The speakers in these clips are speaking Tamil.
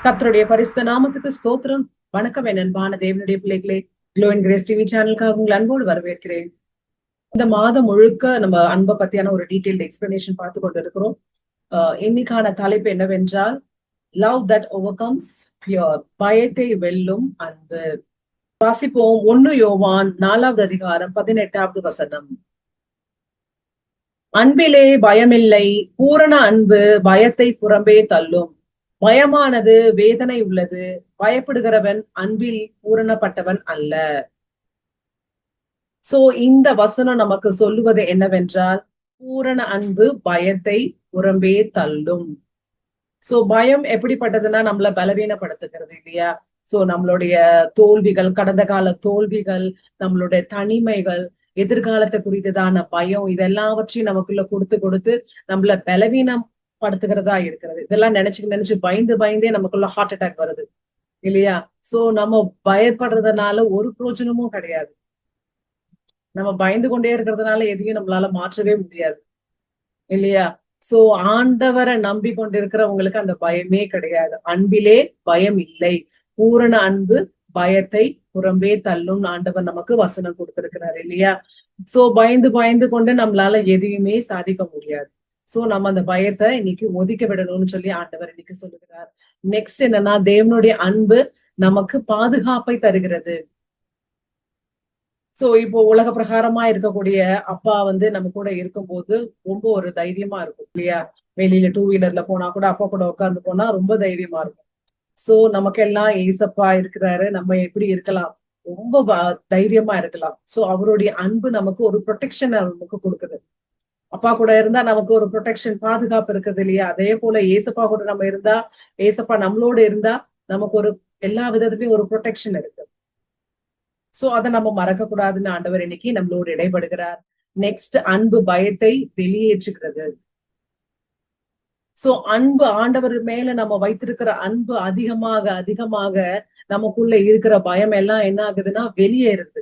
கர்த்தருடைய பரிசுத்த நாமத்துக்கு ஸ்தோத்திரம். வணக்கம் என் அன்பான தேவனுடைய பிள்ளைகளே. க்ளோ அண்ட் கிரேஸ் டிவி சேனலுக்காக உங்களை அன்போடு வரவேற்கிறேன். இந்த மாதம் முழுக்க நம்ம அன்பை பத்தியான ஒரு டீடைல்டு எக்ஸ்பிளனேஷன் பார்த்து கொண்டு இருக்கிறோம். இன்னைக்கான தலைப்பு என்னவென்றால் லவ் தட் ஓவர்கம்ஸ் ஃபியர், பயத்தை வெல்லும் அன்பு. வாசிப்போம் 1 யோவான் 4வது அதிகாரம் 18வது வசனம். அன்பிலே பயமில்லை, பூரண அன்பு பயத்தை புறம்பே தள்ளும். பயமானது வேதனை உள்ளது, பயப்படுகிறவன் அன்பில் பூரணப்பட்டவன் அல்ல. சோ இந்த வசனம் நமக்கு சொல்லுவது என்னவென்றால், பூரண அன்பு பயத்தை புறம்பே தள்ளும். சோ பயம் எப்படிப்பட்டதுன்னா நம்மள பலவீனப்படுத்துகிறது இல்லையா? சோ நம்மளுடைய தோல்விகள், கடந்த கால தோல்விகள், நம்மளுடைய தனிமைகள், எதிர்காலத்தை குறித்ததான பயம், இதெல்லாவற்றையும் நமக்குள்ள கொடுத்து கொடுத்து நம்மள பலவீனம் படுத்துகிறதா இருக்கிறது. இதெல்லாம் நினைச்சு பயந்து பயந்தே நமக்குள்ள ஹார்ட் அட்டாக் வருது இல்லையா? சோ நம்ம பயப்படுறதுனால ஒரு பிரயோஜனமும் கிடையாது. நம்ம பயந்து கொண்டே இருக்கிறதுனால எதையும் நம்மளால மாற்றவே முடியாது இல்லையா? சோ ஆண்டவரை நம்பி கொண்டிருக்கிறவங்களுக்கு அந்த பயமே கிடையாது. அன்பிலே பயம் இல்லை, பூரண அன்பு பயத்தை புறம்பே தள்ளும் ஆண்டவர் நமக்கு வசனம் கொடுத்திருக்கிறார் இல்லையா? சோ பயந்து பயந்து கொண்டு நம்மளால எதையுமே சாதிக்க முடியாது. சோ நம்ம அந்த பயத்தை இன்னைக்கு ஒதுக்க விடணும்னு சொல்லி ஆண்டவர் இன்னைக்கு சொல்லுகிறார். நெக்ஸ்ட் என்னன்னா, தேவனுடைய அன்பு நமக்கு பாதுகாப்பை தருகிறது. சோ இப்போ உலக பிரகாரமா இருக்கக்கூடிய அப்பா நம்ம கூட இருக்கும்போது ரொம்ப ஒரு தைரியமா இருக்கும் இல்லையா? வெளியில 2 வீலர்ல போனா கூட அப்பா கூட உட்கார்ந்து போனா ரொம்ப தைரியமா இருக்கும். சோ நமக்கெல்லாம் ஏசப்பா இருக்கிறாரு, நம்ம எப்படி இருக்கலாம்? ரொம்ப தைரியமா இருக்கலாம். சோ அவருடைய அன்பு நமக்கு ஒரு ப்ரொடெக்ஷன் நமக்கு கொடுக்குது. அப்பா கூட இருந்தா நமக்கு ஒரு ப்ரொடெக்ஷன், பாதுகாப்பு இருக்குது இல்லையா? அதே போல ஏசப்பா கூட நம்ம இருந்தா, ஏசப்பா நம்மளோட இருந்தா நமக்கு ஒரு எல்லா விதத்துலயும் ஒரு ப்ரொடெக்ஷன் இருக்கு. சோ அதை நம்ம மறக்க கூடாதுன்னு ஆண்டவர் இன்னைக்கு நம்மளோடு இடைபடுகிறார். நெக்ஸ்ட், அன்பு பயத்தை வெளியேற்றுகிறது. சோ அன்பு, ஆண்டவர் மேல நம்ம வைத்திருக்கிற அன்பு அதிகமாக அதிகமாக நமக்குள்ள இருக்கிற பயம் எல்லாம் என்ன ஆகுதுன்னா வெளியேறுது.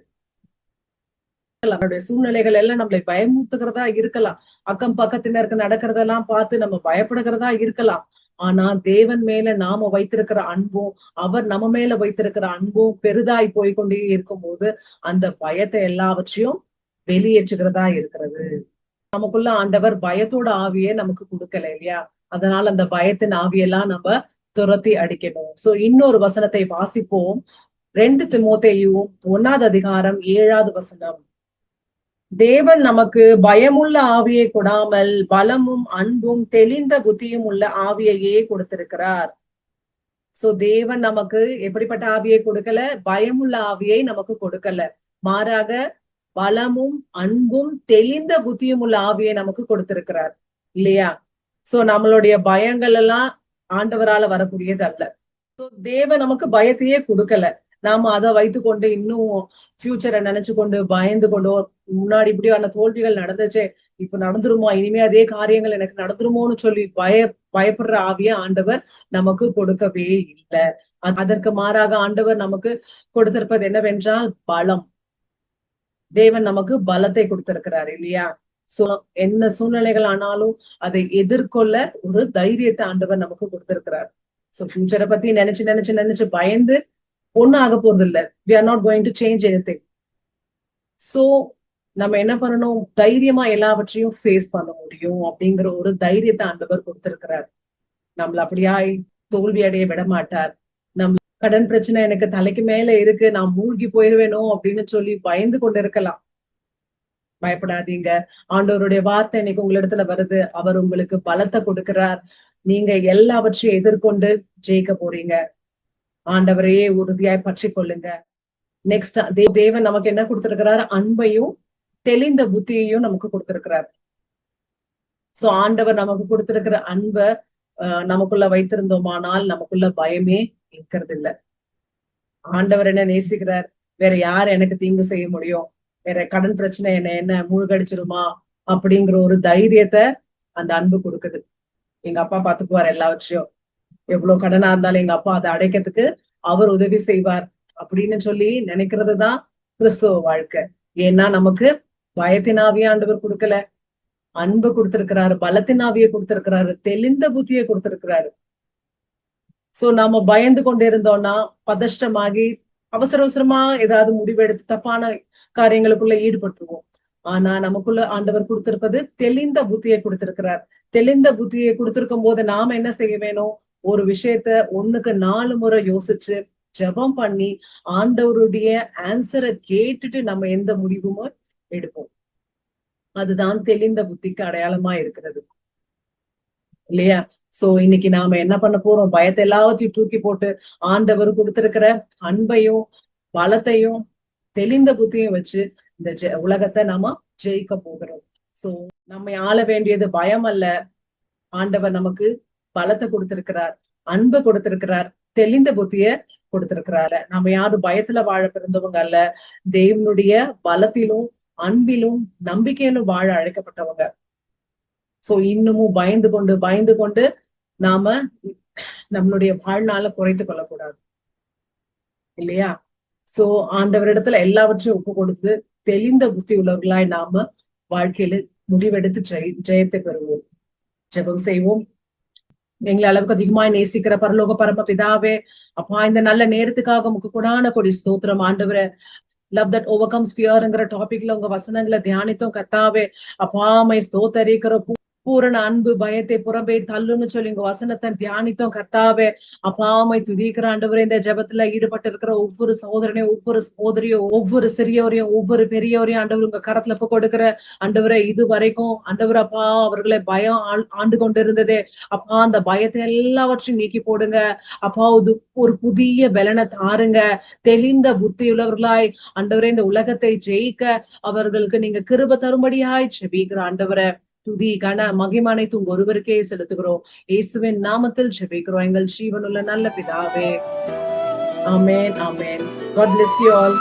நம்மளுடைய சூழ்நிலைகள் எல்லாம் நம்மளை பயமுறுத்துகிறதா இருக்கலாம். அக்கம் பக்கத்தினருக்கு நடக்கிறதெல்லாம் பார்த்து நம்ம பயப்படுகிறதா இருக்கலாம். ஆனா தேவன் மேல நாம வைத்திருக்கிற அன்பும், அவர் நம்ம மேல வைத்திருக்கிற அன்பும் பெரிதாய் போய்கொண்டே இருக்கும்போது அந்த பயத்தை எல்லாவற்றையும் வெளியேற்றுகிறதா இருக்கிறது. நமக்குள்ள ஆண்டவர் பயத்தோட ஆவியை நமக்கு கொடுக்கல இல்லையா? அதனால அந்த பயத்தின் ஆவியெல்லாம் நம்ம துரத்தி அடிக்கணும். சோ இன்னொரு வசனத்தை வாசிப்போம். 2 தீமோத்தேயு 1வது அதிகாரம் 7வது வசனம். தேவன் நமக்கு பயமுள்ள ஆவியை கொடாமல் பலமும் அன்பும் தெளிந்த புத்தியும் உள்ள ஆவியையே கொடுத்திருக்கிறார். சோ தேவன் நமக்கு எப்படிப்பட்ட ஆவியை கொடுக்கல? பயமுள்ள ஆவியை நமக்கு கொடுக்கல. மாறாக பலமும் அன்பும் தெளிந்த புத்தியும் உள்ள ஆவியை நமக்கு கொடுத்திருக்கிறார் இல்லையா? சோ நம்மளுடைய பயங்கள் எல்லாம் ஆண்டவரால வரக்கூடியது அல்ல. சோ தேவன் நமக்கு பயத்தையே கொடுக்கல. நாம அதை வைத்துக்கொண்டு இன்னும் ஃபியூச்சரை நினைச்சு கொண்டு பயந்து கொண்டோ, முன்னாடி இப்படியான தோல்விகள் நடந்துச்சே, இப்ப நடந்துருமா, இனிமே அதே காரியங்கள் எனக்கு நடந்துருமோன்னு சொல்லி பயப்படுற ஆவிய ஆண்டவர் நமக்கு கொடுக்கவே இல்லை. அதற்கு மாறாக ஆண்டவர் நமக்கு கொடுத்திருப்பது என்னவென்றால் பலம். தேவன் நமக்கு பலத்தை கொடுத்திருக்கிறார் இல்லையா? சோ என்ன சூழ்நிலைகள் ஆனாலும் அதை எதிர்கொள்ள ஒரு தைரியத்தை ஆண்டவர் நமக்கு கொடுத்திருக்கிறார். சோ ஃபியூச்சரை பத்தி நினைச்சு நினைச்சு நினைச்சு பயந்து ஒண்ணும் ஆக போறது இல்ல. we are not going to change anything. So நம்ம என்ன பண்ணணும்? தைரியமா எல்லாவற்றையும் ஃபேஸ் பண்ண முடியும் அப்படிங்கிற ஒரு தைரியத்தை ஆண்டவர் கொடுத்திருக்கிறார். நம்மள அப்படியா தோல்வி அடைய விட மாட்டார். நம்ம கடன் பிரச்சனை எனக்கு தலைக்கு மேல இருக்கு, நான் மூழ்கி போயிருவேணும் அப்படின்னு சொல்லி பயந்து கொண்டு இருக்கலாம். பயப்படாதீங்க. ஆண்டவருடைய வார்த்தை இன்னைக்கு உங்களிடத்துல வருது. அவர் உங்களுக்கு பலத்தை கொடுக்கிறார். நீங்க எல்லாவற்றையும் எதிர்கொண்டு ஜெயிக்க போறீங்க. ஆண்டவரையே உறுதியாய் பற்றி கொள்ளுங்க. நெக்ஸ்ட், தேவன் நமக்கு என்ன கொடுத்திருக்கிறார்? அன்பையும் தெளிந்த புத்தியையும் நமக்கு கொடுத்திருக்கிறார். சோ ஆண்டவர் நமக்கு கொடுத்திருக்கிற அன்பை நமக்குள்ள வைத்திருந்தோமானால் நமக்குள்ள பயமே இருக்கிறது இல்ல. ஆண்டவர் என்ன நேசிக்கிறார்? வேற யார் எனக்கு தீங்கு செய்ய முடியும்? வேற கடன் பிரச்சனை என்ன மூழ்கடிச்சிருமா அப்படிங்கிற ஒரு தைரியத்தை அந்த அன்பு கொடுக்குது. எங்க அப்பா பாத்துக்குவார் எல்லாவற்றையும். எவ்வளவு கடனா இருந்தாலும் எங்க அப்பா அதை அடைக்கிறதுக்கு அவர் உதவி செய்வார் அப்படின்னு சொல்லி நினைக்கிறதுதான் கிறிஸ்துவ வாழ்க்கை. ஏன்னா நமக்கு பயத்தின் ஆவியை ஆண்டவர் கொடுக்கல, அன்பு கொடுத்திருக்கிறாரு, பலத்தின் ஆவியை கொடுத்திருக்கிறாரு, தெளிந்த புத்தியை கொடுத்திருக்கிறாரு. சோ நாம பயந்து கொண்டு இருந்தோம்னா பதஷ்டமாகி அவசர அவசரமா ஏதாவது முடிவெடுத்து தப்பான காரியங்களுக்குள்ள ஈடுபட்டுருவோம். ஆனா நமக்குள்ள ஆண்டவர் கொடுத்திருப்பது தெளிந்த புத்தியை கொடுத்திருக்கிறார். தெளிந்த புத்தியை கொடுத்திருக்கும் போது நாம என்ன செய்ய வேணும்? ஒரு விஷயத்த 1க்கு 4 முறை யோசிச்சு ஜெபம் பண்ணி ஆண்டவருடைய ஆன்சரை கேட்டுட்டு நம்ம எந்த முடிவுமோ எடுப்போம். அதுதான் தெளிந்த புத்திக்கு அடையாளமா இருக்கிறது இல்லையா? சோ இன்னைக்கு நாம என்ன பண்ண போறோம்? பயத்தை எல்லாத்தையும் தூக்கி போட்டு ஆண்டவர் கொடுத்திருக்கிற அன்பையும் பலத்தையும் தெளிந்த புத்தியும் வச்சு இந்த உலகத்தை நாம ஜெயிக்க போகிறோம். சோ நம்ம ஆள வேண்டியது பயம் அல்ல. ஆண்டவர் நமக்கு பலத்தை கொடுத்திருக்கிறார், அன்பு கொடுத்திருக்கிறார், தெளிந்த புத்திய கொடுத்திருக்கிறாரு. நம்ம யாரும் பயத்துல வாழ பிறந்தவங்க அல்ல. தேவனுடைய பலத்திலும் அன்பிலும் நம்பிக்கையிலும் வாழ அழைக்கப்பட்டவங்க. சோ இன்னமும் பயந்து கொண்டு நாம நம்மளுடைய வாழ்நாள குறைத்து கொள்ளக்கூடாது இல்லையா? சோ ஆண்டவரிடத்துல எல்லாவற்றையும் ஒப்பு கொடுத்து தெளிந்த புத்தி உள்ளவர்களாய் நாம வாழ்க்கையில முடிவெடுத்து ஜெயத்தை பெறுவோம். ஜெபம் செய்வோம். எங்களை அளவுக்கு அதிகமாய் நேசிக்கிற பரலோக பரம பிதாவே, அப்பா இந்த நல்ல நேரத்துக்காக உமக்கு கொடான கொடி ஸ்தோத்திரம் ஆண்டவரே. லவ் தட் ஓவர்கம்ஸ் ஃபியர்ங்கிற டாபிக்ல உங்க வசனங்களை தியானித்தோம் கர்த்தாவே. அப்பாமை ஸ்தோத்தரிக்கிற பூரண அன்பு பயத்தை புறம்பே தள்ளுன்னு சொல்லி உங்க வசனத்தை தியானித்தோம் கர்த்தாவே. அப்பாமை துதிக்கிற ஆண்டவரே, இந்த ஜெபத்துல ஈடுபட்டு இருக்கிற ஒவ்வொரு சகோதரனையும் ஒவ்வொரு சகோதரியும் ஒவ்வொரு சிறியோரையும் ஒவ்வொரு பெரியவரையும் ஆண்டவர் உங்க கரத்துல கொடுக்கிற ஆண்டவரை இது வரைக்கும் ஆண்டவர் அப்பா அவர்களை பயம் ஆண்டு கொண்டு இருந்ததே அப்பா, அந்த பயத்தை எல்லாவற்றையும் நீக்கி போடுங்க அப்பா. ஒரு புதிய பலனை தாருங்க. தெளிந்த புத்தி உள்ளவர்களாய் ஆண்டவரே இந்த உலகத்தை ஜெயிக்க அவர்களுக்கு நீங்க கிருபை தரும்படியாய் ஜெபிக்கிற ஆண்டவரை. துதி கன மகிமானை உங்க ஒருவருக்கே செலுத்துகிறோம். இயேசுவின் நாமத்தில் ஜெபிக்கிறோம் எங்கள் ஜீவனுள்ள நல்ல பிதாவே. ஆமென், ஆமென். God bless you all.